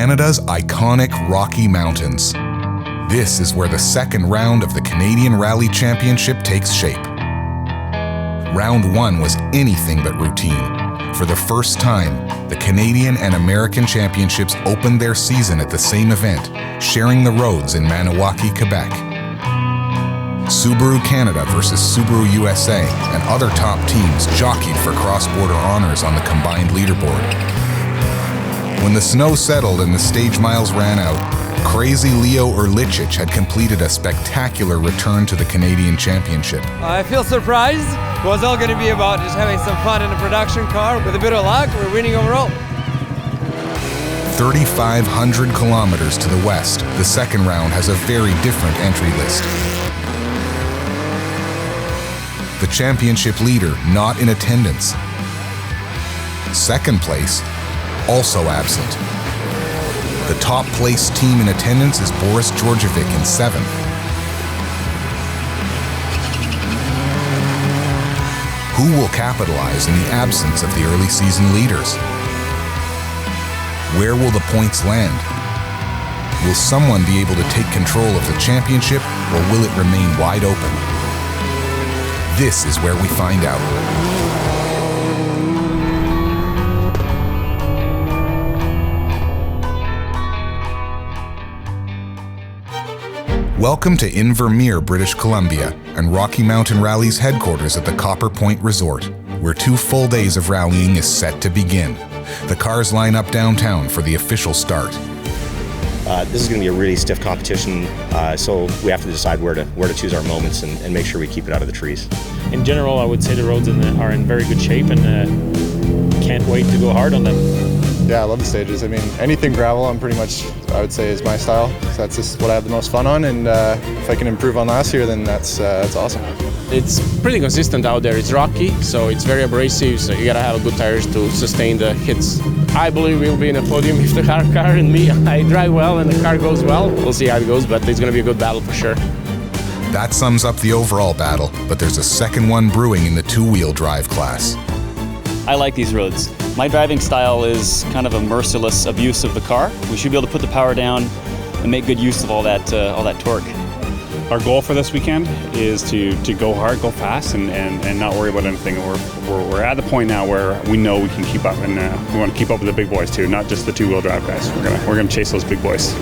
Canada's iconic Rocky Mountains. This is where the second round of the Canadian Rally Championship takes shape. Round 1 was anything but routine. For the first time, the Canadian and American Championships opened their season at the same event, sharing the roads in Maniwaki, Quebec. Subaru Canada versus Subaru USA and other top teams jockeyed for cross-border honors on the combined leaderboard. When the snow settled and the stage miles ran out, crazy Leo Erlichich had completed a spectacular return to the Canadian Championship. I feel surprised. It was all going to be about just having some fun in a production car. With a bit of luck, we're winning overall. 3,500 kilometers to the west, the second round has a very different entry list. The championship leader not in attendance. Second place, also absent. The top place team in attendance is Boris Georgievic in 7th. Who will capitalize in the absence of the early season leaders? Where will the points land? Will someone be able to take control of the championship, or will it remain wide open? This is where we find out. Welcome to Invermere, British Columbia, and Rocky Mountain Rally's headquarters at the Copper Point Resort, where 2 full days of rallying is set to begin. The cars line up downtown for the official start. This is going to be a really stiff competition, so we have to decide where to choose our moments and make sure we keep it out of the trees. In general, I would say the roads are in very good shape, and can't wait to go hard on them. Yeah, I love the stages. I mean, anything gravel, I would say, is my style. So that's just what I have the most fun on, and if I can improve on last year, then that's awesome. It's pretty consistent out there. It's rocky, so it's very abrasive, so you gotta have good tires to sustain the hits. I believe we'll be in a podium if the car and me, I drive well and the car goes well. We'll see how it goes, but it's gonna be a good battle for sure. That sums up the overall battle, but there's a second one brewing in the 2-wheel drive class. I like these roads. My driving style is kind of a merciless abuse of the car. We should be able to put the power down and make good use of all that torque. Our goal for this weekend is to go hard, go fast, and not worry about anything. We're at the point now where we know we can keep up, and we want to keep up with the big boys too, not just the 2-wheel drive guys. We're gonna chase those big boys.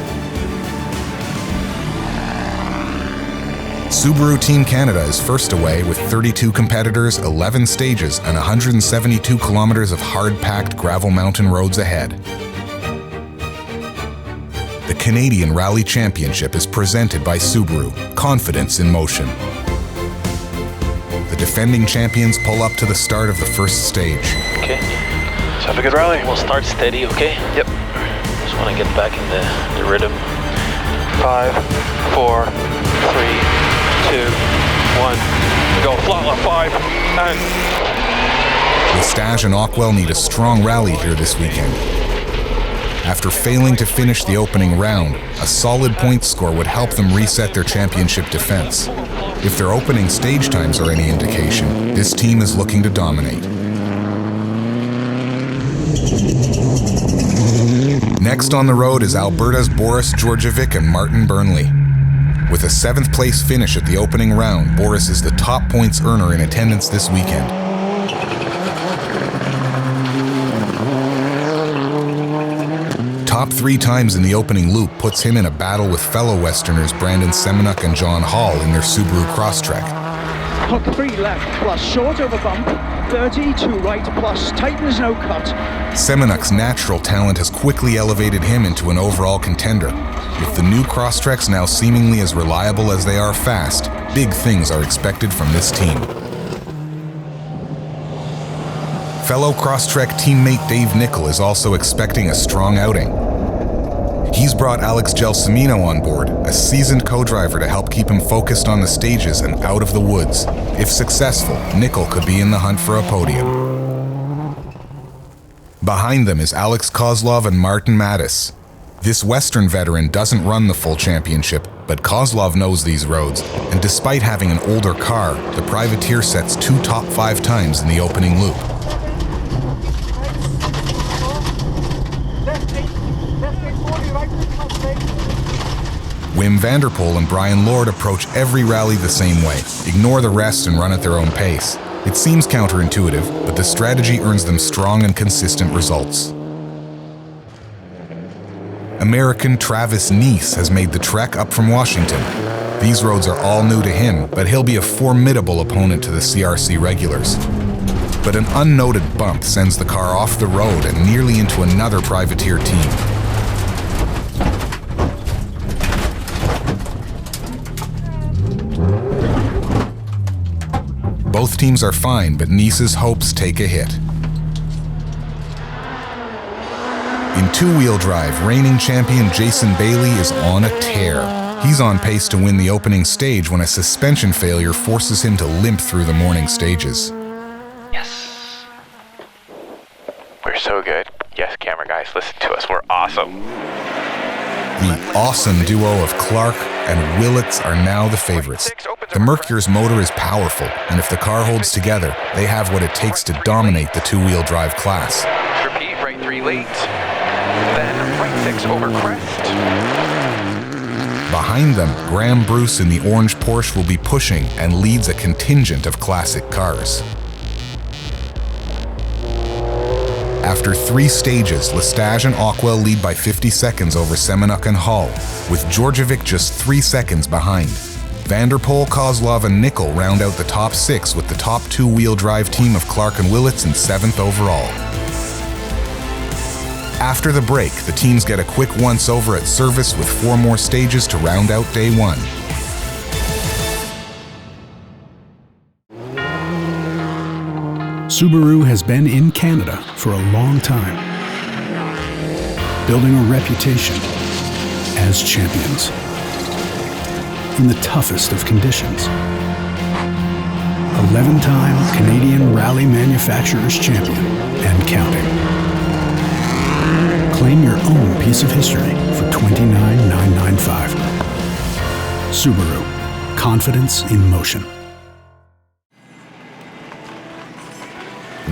Subaru Team Canada is first away with 32 competitors, 11 stages, and 172 kilometers of hard-packed gravel mountain roads ahead. The Canadian Rally Championship is presented by Subaru, confidence in motion. The defending champions pull up to the start of the first stage. Okay, let's have a good rally. We'll start steady, okay? Yep. Just want to get back in the rhythm. 5, 4, 3, 2, 1, go, throttle 5, and... Lestage and Ockwell need a strong rally here this weekend. After failing to finish the opening round, a solid point score would help them reset their championship defense. If their opening stage times are any indication, this team is looking to dominate. Next on the road is Alberta's Boris Georgievic and Martin Burnley. With a 7th place finish at the opening round, Boris is the top points earner in attendance this weekend. Top 3 times in the opening loop puts him in a battle with fellow Westerners Brandon Semenuk and John Hall in their Subaru Crosstrek. Hook 3 left plus short over bump, 30 to right plus tightens no cut. Semenuk's natural talent has quickly elevated him into an overall contender. With the new Crosstreks now seemingly as reliable as they are fast, big things are expected from this team. Fellow Crosstrek teammate Dave Nicol is also expecting a strong outing. He's brought Alex Gelsomino on board, a seasoned co-driver to help keep him focused on the stages and out of the woods. If successful, Nicol could be in the hunt for a podium. Behind them is Alex Kozlov and Martin Mattis. This Western veteran doesn't run the full championship, but Kozlov knows these roads, and despite having an older car, the privateer sets 2 top 5 times in the opening loop. Wim van der Poel and Brian Lord approach every rally the same way, ignore the rest and run at their own pace. It seems counterintuitive, but the strategy earns them strong and consistent results. American Travis Neese has made the trek up from Washington. These roads are all new to him, but he'll be a formidable opponent to the CRC regulars. But an unnoted bump sends the car off the road and nearly into another privateer team. Both teams are fine, but Neese's hopes take a hit. In two-wheel drive, reigning champion Jason Bailey is on a tear. He's on pace to win the opening stage when a suspension failure forces him to limp through the morning stages. Yes. We're so good. Yes, camera guys, listen to us. We're awesome. The awesome duo of Clark and Willits are now the favorites. The Mercure's motor is powerful, and if the car holds together, they have what it takes to dominate the two-wheel drive class. Repeat, right 3 late. Then right 6 over crest. Behind them, Graham Bruce in the orange Porsche will be pushing and leads a contingent of classic cars. After 3 stages, Lestage and Ockwell lead by 50 seconds over Semenuk and Hall, with Djordjevic just 3 seconds behind. Van der Poel, Kozlov, and Nickel round out the top 6 with the top two-wheel drive team of Clark and Willits in 7th overall. After the break, the teams get a quick once-over at service with 4 more stages to round out day 1. Subaru has been in Canada for a long time, building a reputation as champions in the toughest of conditions. 11-time Canadian Rally Manufacturers Champion and counting. Claim your own piece of history for $29,995. Subaru, confidence in motion.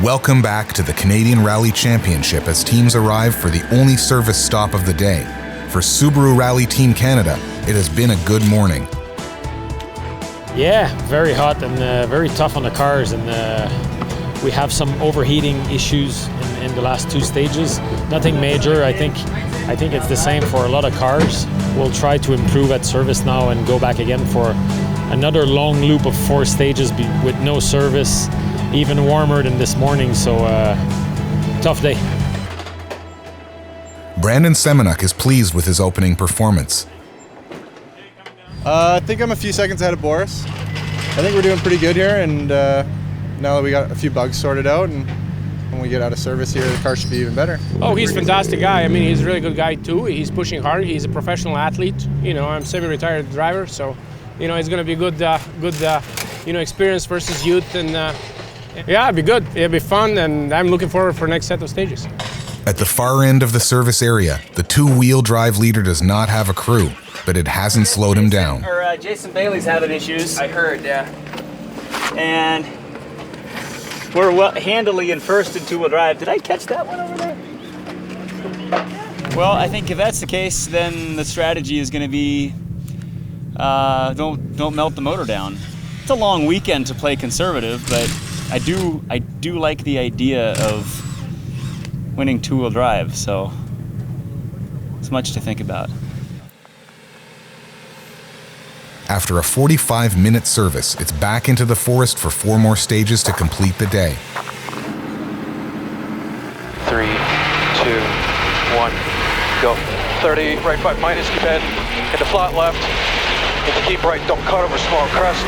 Welcome back to the Canadian Rally Championship as teams arrive for the only service stop of the day. For Subaru Rally Team Canada, it has been a good morning. Yeah, very hot and very tough on the cars, and we have some overheating issues in the last 2 stages. Nothing major. I think it's the same for a lot of cars. We'll try to improve at service now and go back again for another long loop of 4 stages with no service. Even warmer than this morning, so tough day. Brandon Semenuk is pleased with his opening performance. I think I'm a few seconds ahead of Boris. I think we're doing pretty good here, and now that we got a few bugs sorted out, and when we get out of service here, the car should be even better. Oh, he's a fantastic guy. I mean, he's a really good guy too. He's pushing hard. He's a professional athlete. You know, I'm semi-retired driver, so you know, it's going to be good experience versus youth, and yeah, it'll be good. It'll be fun, and I'm looking forward for the next set of stages. At the far end of the service area, the two-wheel drive leader does not have a crew, but it hasn't slowed him down. Jason Bailey's having issues. I heard, yeah. And we're handily in first in two-wheel drive. Did I catch that one over there? Well, I think if that's the case, then the strategy is going to be don't melt the motor down. It's a long weekend to play conservative, but I do like the idea of winning two-wheel drive, so it's much to think about. After a 45-minute service, it's back into the forest for 4 more stages to complete the day. 3, 2, 1, go. 30, right 5 minus, keep head. Into flat left. Into keep right, don't cut over small crest.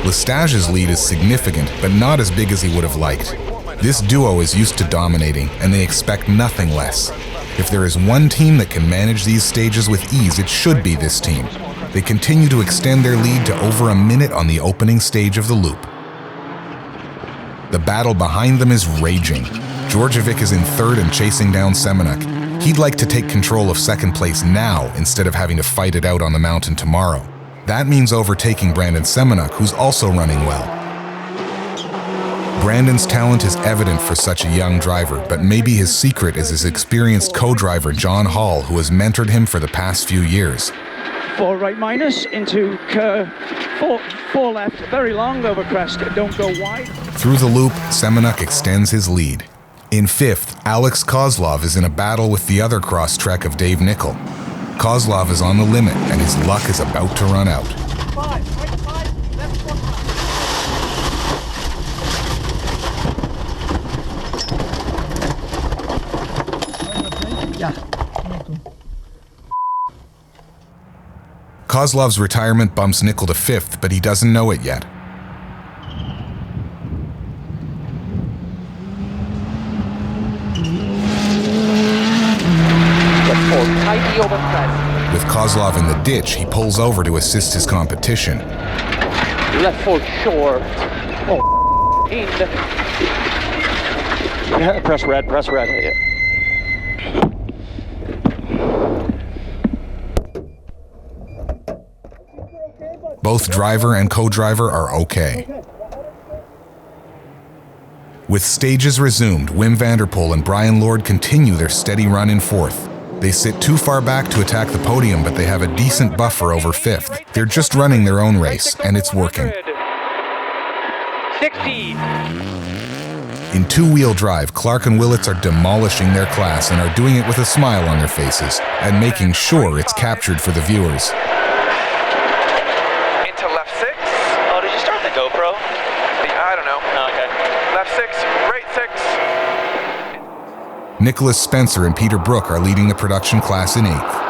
Lestage's lead is significant, but not as big as he would have liked. This duo is used to dominating, and they expect nothing less. If there is one team that can manage these stages with ease, it should be this team. They continue to extend their lead to over a minute on the opening stage of the loop. The battle behind them is raging. Djordjevic is in third and chasing down Semenuk. He'd like to take control of second place now instead of having to fight it out on the mountain tomorrow. That means overtaking Brandon Semenuk, who's also running well. Brandon's talent is evident for such a young driver, but maybe his secret is his experienced co-driver John Hall, who has mentored him for the past few years. 4 right minus into curve, 4 left, very long over crest, don't go wide. Through the loop, Semenuk extends his lead. In 5th, Alex Kozlov is in a battle with the other cross-trek of Dave Nickel. Kozlov is on the limit and his luck is about to run out. 5, right 5, left 1. Yeah. Kozlov's retirement bumps Nickel to 5th, but he doesn't know it yet. With Kozlov in the ditch, he pulls over to assist his competition. Left 4 short. Oh, in. Yeah, press red. Yeah. Both driver and co-driver are okay. With stages resumed, Wim van der Poel and Brian Lord continue their steady run in 4th. They sit too far back to attack the podium, but they have a decent buffer over 5th. They're just running their own race, and it's working. 60. In two-wheel drive, Clark and Willits are demolishing their class and are doing it with a smile on their faces and making sure it's captured for the viewers. Into left 6. Oh, did you start the GoPro? I don't know. Oh, okay. Left 6, right 6. Nicholas Spencer and Peter Brook are leading the production class in 8th.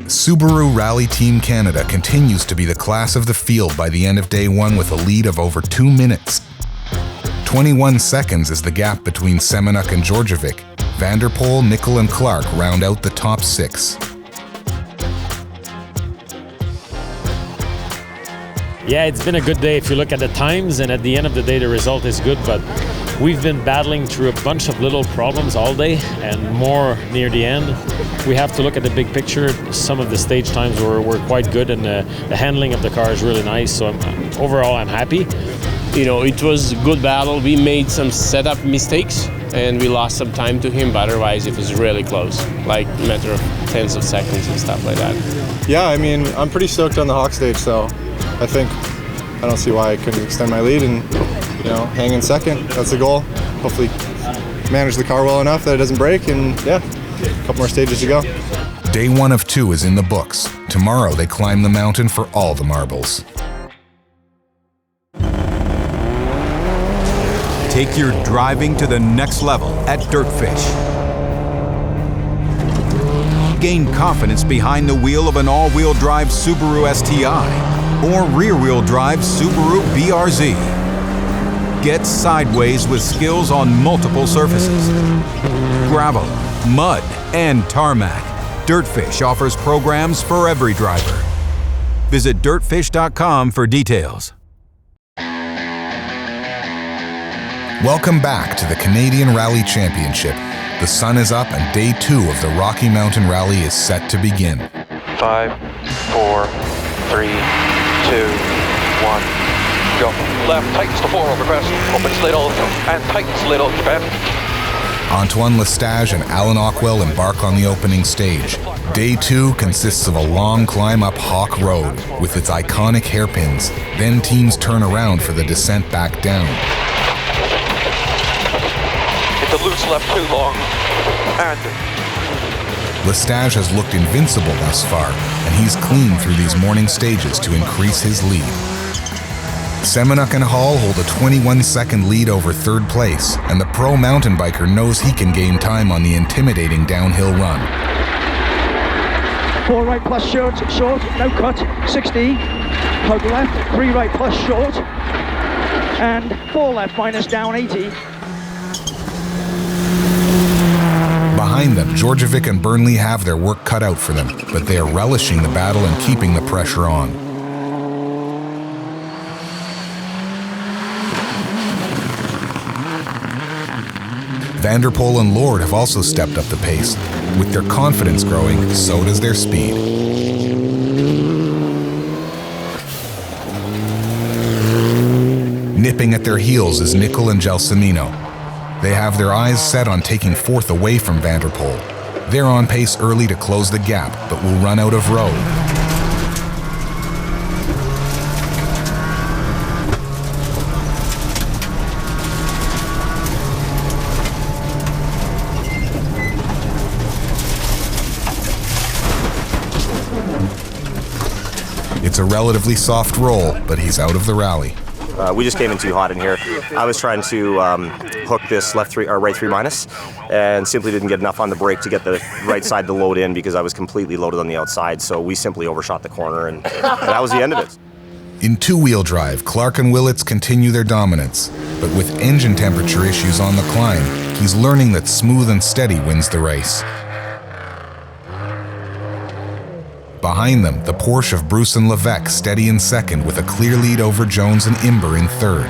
Subaru Rally Team Canada continues to be the class of the field by the end of day 1 with a lead of over 2 minutes. 21 seconds is the gap between Semenuk and Djordjevic. Van der Poel, Nickel and Clark round out the top 6. Yeah, it's been a good day if you look at the times, and at the end of the day the result is good, but we've been battling through a bunch of little problems all day and more near the end. We have to look at the big picture. Some of the stage times were quite good, and the handling of the car is really nice, so overall I'm happy. You know, it was a good battle. We made some setup mistakes and we lost some time to him, but otherwise it was really close, like a matter of tens of seconds and stuff like that. Yeah, I mean, I'm pretty stoked on the Hawk stage, so I don't see why I couldn't extend my lead and, hang in second. That's the goal. Hopefully manage the car well enough that it doesn't break, and yeah, a couple more stages to go. Day 1 of 2 is in the books. Tomorrow they climb the mountain for all the marbles. Take your driving to the next level at Dirtfish. Gain confidence behind the wheel of an all-wheel drive Subaru STI or rear-wheel drive Subaru BRZ. Get sideways with skills on multiple surfaces. Gravel, mud, and tarmac. Dirtfish offers programs for every driver. Visit dirtfish.com for details. Welcome back to the Canadian Rally Championship. The sun is up and day 2 of the Rocky Mountain Rally is set to begin. 5, 4, 3, 2, 1, go. Left, tightens to 4 over crest, opens little, and tightens little, Japan. Antoine Lestage and Alan Ockwell embark on the opening stage. Day 2 consists of a long climb up Hawk Road with its iconic hairpins. Then teams turn around for the descent back down. It's a loose left too long, and Lestage has looked invincible thus far, and he's clean through these morning stages to increase his lead. Semenuk and Hall hold a 21-second lead over 3rd place, and the pro mountain biker knows he can gain time on the intimidating downhill run. 4 right plus short, no cut, 60. Hug left, 3 right plus short, and 4 left minus down 80. Behind them, Djordjevic and Burnley have their work cut out for them, but they are relishing the battle and keeping the pressure on. Vanderpoel and Lord have also stepped up the pace. With their confidence growing, so does their speed. Nipping at their heels is Nicol and Gelsomino. They have their eyes set on taking fourth away from Vanderpoel. They're on pace early to close the gap, but will run out of road. It's a relatively soft roll, but he's out of the rally. We just came in too hot in here. I was trying to hook this right 3 minus and simply didn't get enough on the brake to get the right side to load in because I was completely loaded on the outside, so we simply overshot the corner and that was the end of it. In two-wheel drive, Clark and Willits continue their dominance, but with engine temperature issues on the climb, he's learning that smooth and steady wins the race. Behind them, the Porsche of Bruce and Levesque steady in second with a clear lead over Jones and Imber in third.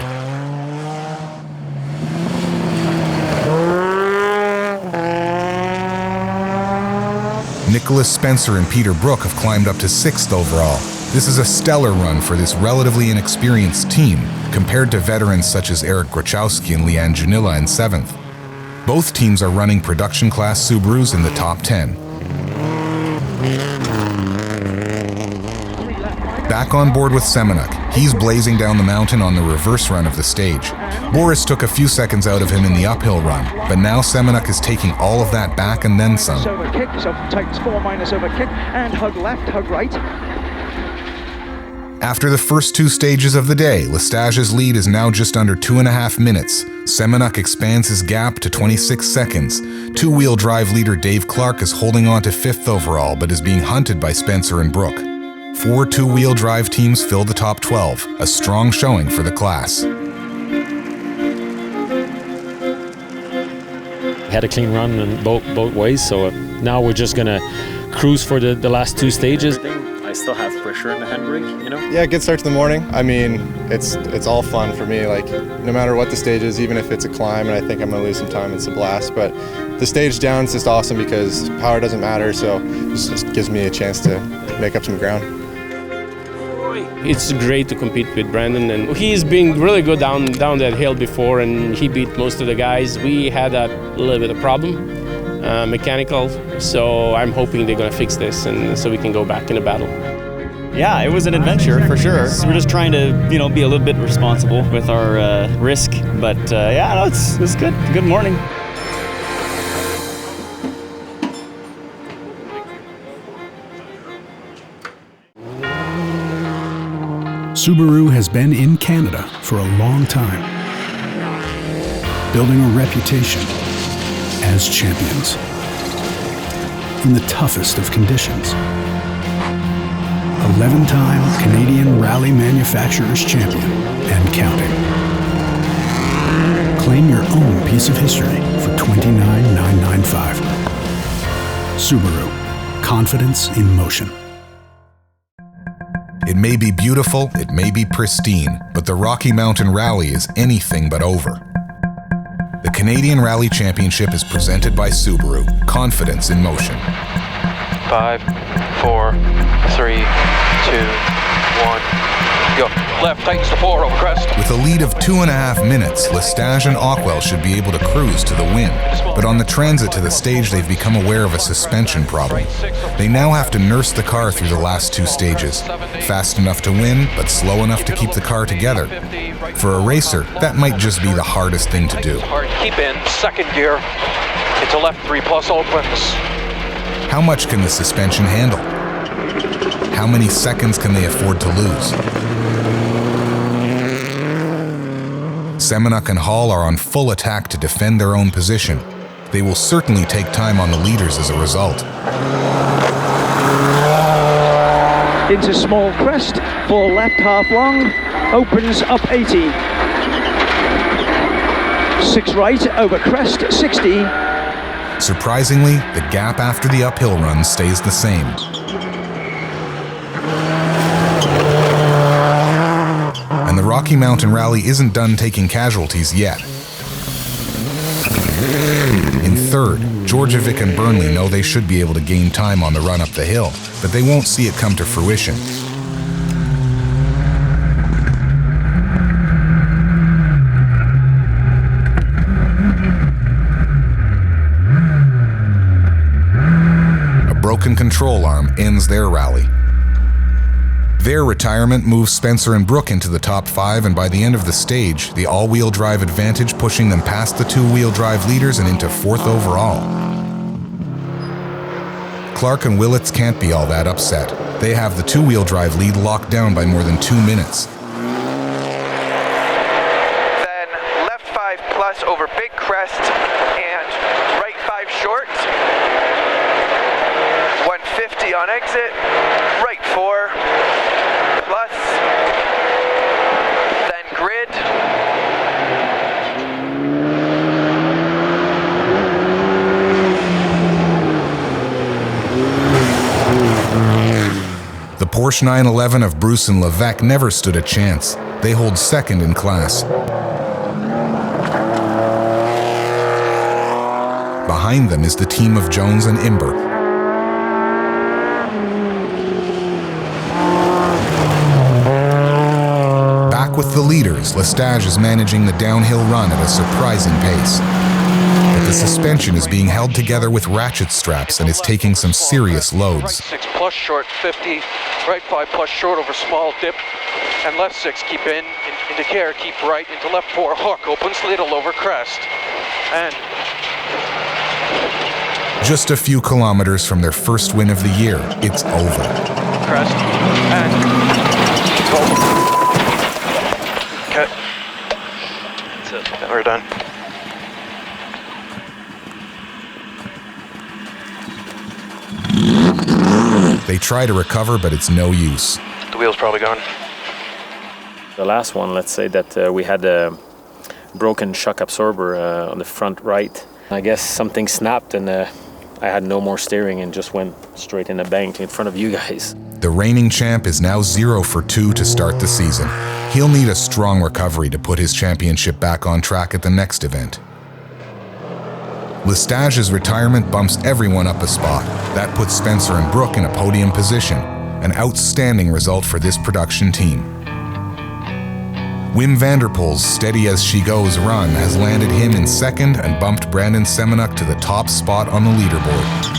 Nicholas Spencer and Peter Brook have climbed up to 6th overall. This is a stellar run for this relatively inexperienced team compared to veterans such as Eric Grochowski and Leanne Janilla in 7th. Both teams are running production class Subarus in the top 10. Back on board with Semenuk, he's blazing down the mountain on the reverse run of the stage. Boris took a few seconds out of him in the uphill run, but now Semenuk is taking all of that back and then some. Over kick, so tightens 4 minus over kick, and hug left, hug right. After the first 2 stages of the day, Lestage's lead is now just under 2.5 minutes. Semenuk expands his gap to 26 seconds. Two-wheel drive leader Dave Clark is holding on to 5th overall, but is being hunted by Spencer and Brook. 4 two-wheel drive teams fill the top 12, a strong showing for the class. Had a clean run in both ways, so now we're just gonna cruise for the last 2 stages. I still have pressure in the handbrake, you know? Yeah, good start to the morning. I mean, it's all fun for me. Like, no matter what the stage is, even if it's a climb and I think I'm gonna lose some time, it's a blast. But the stage down is just awesome because power doesn't matter, so it just gives me a chance to make up some ground. It's great to compete with Brandon, and he's been really good down that hill before, and he beat most of the guys. We had a little bit of problem, mechanical, so I'm hoping they're gonna fix this, and so we can go back in the battle. Yeah, it was an adventure for sure. So we're just trying to, be a little bit responsible with our risk, but it's good. Good morning. Subaru has been in Canada for a long time, building a reputation as champions in the toughest of conditions. 11-time Canadian Rally Manufacturers Champion and counting. Claim your own piece of history for $29,995. Subaru, confidence in motion. It may be beautiful, it may be pristine, but the Rocky Mountain Rally is anything but over. The Canadian Rally Championship is presented by Subaru, confidence in motion. 5, 4, 3, 2, 1, go. Left tightens to 4 over crest. With a lead of 2.5 minutes, Lestage and Ockwell should be able to cruise to the win. But on the transit to the stage, they've become aware of a suspension problem. They now have to nurse the car through the last 2 stages. Fast enough to win, but slow enough to keep the car together. For a racer, that might just be the hardest thing to do. Hard to keep in, second gear, into left 3 plus opens. How much can the suspension handle? How many seconds can they afford to lose? Semenuk and Hall are on full attack to defend their own position. They will certainly take time on the leaders as a result. Into small crest, 4 left, half long, opens up 80. 6 right, over crest, 60. Surprisingly, the gap after the uphill run stays the same. And the Rocky Mountain Rally isn't done taking casualties yet. third, Georgievic and Burnley know they should be able to gain time on the run up the hill, but they won't see it come to fruition. A broken control arm ends their rally. Their retirement moves Spencer and Brooke into the top 5, and by the end of the stage, the all-wheel drive advantage pushing them past the two-wheel drive leaders and into 4th overall. Clark and Willits can't be all that upset. They have the two-wheel drive lead locked down by more than 2 minutes. Then left 5 plus over big crest and right 5 short. 150 on exit, right 4 plus, then grid. The Porsche 911 of Bruce and Levesque never stood a chance. They hold 2nd in class. Behind them is the team of Jones and Imber. With the leaders, Lestage is managing the downhill run at a surprising pace. But the suspension is being held together with ratchet straps and is taking some serious loads. Right 6 plus short 50, right 5 plus short over small dip, and left 6 keep into care, keep right into left 4 hook, opens little over crest, and just a few kilometers from their first win of the year, it's over. Crest, and go. Okay. That's it. We're done. They try to recover, but it's no use. The wheel's probably gone. The last one, let's say that we had a broken shock absorber on the front right. I guess something snapped and I had no more steering and just went straight in the bank in front of you guys. The reigning champ is now 0 for 2 to start the season. He'll need a strong recovery to put his championship back on track at the next event. Lestage's retirement bumps everyone up a spot. That puts Spencer and Brooke in a podium position, an outstanding result for this production team. Wim Vanderpoel's steady as she goes run has landed him in 2nd and bumped Brandon Semenuk to the top spot on the leaderboard.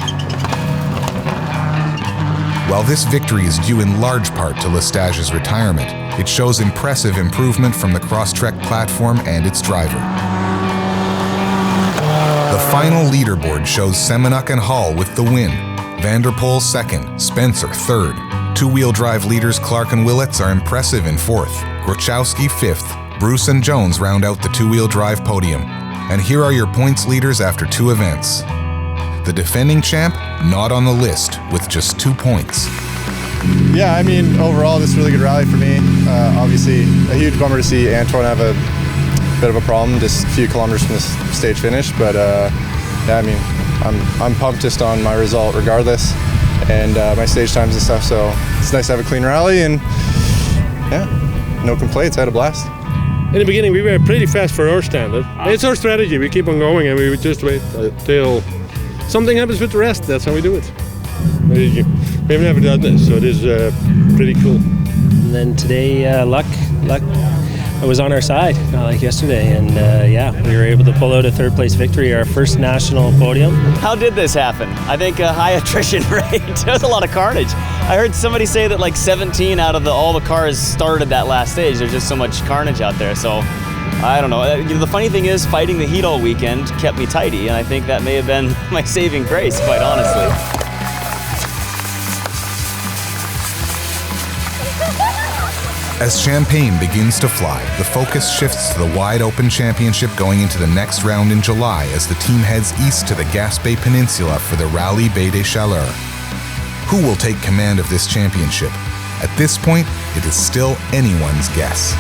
While this victory is due in large part to Lestage's retirement, it shows impressive improvement from the Crosstrek platform and its driver. The final leaderboard shows Semenuk and Hall with the win. Vanderpoel 2nd, Spencer 3rd. Two-wheel drive leaders Clark and Willits are impressive in 4th. Grochowski 5th. Bruce and Jones round out the two-wheel drive podium. And here are your points leaders after 2 events. The defending champ, not on the list, with just 2 points. Yeah, I mean, overall, this is a really good rally for me. Obviously, a huge bummer to see Antoine have a bit of a problem, just a few kilometers from the stage finish. But yeah, I mean, I'm pumped just on my result regardless, and my stage times and stuff. So it's nice to have a clean rally, and yeah, no complaints. I had a blast. In the beginning, we were pretty fast for our standard. It's our strategy. We keep on going, and we would just wait till something happens with the rest. That's how we do it. We've never done this, so it is pretty cool. And then today, luck was on our side, not like yesterday, and yeah, we were able to pull out a 3rd place victory, our first national podium. How did this happen? I think a high attrition rate. There's a lot of carnage. I heard somebody say that like 17 out of all the cars started that last stage. There's just so much carnage out there, so I don't know. The funny thing is, fighting the heat all weekend kept me tidy, and I think that may have been my saving grace, quite honestly. As champagne begins to fly, the focus shifts to the wide-open championship going into the next round in July as the team heads east to the Gaspé Peninsula for the Rallye Baie des Chaleurs. Who will take command of this championship? At this point, it is still anyone's guess.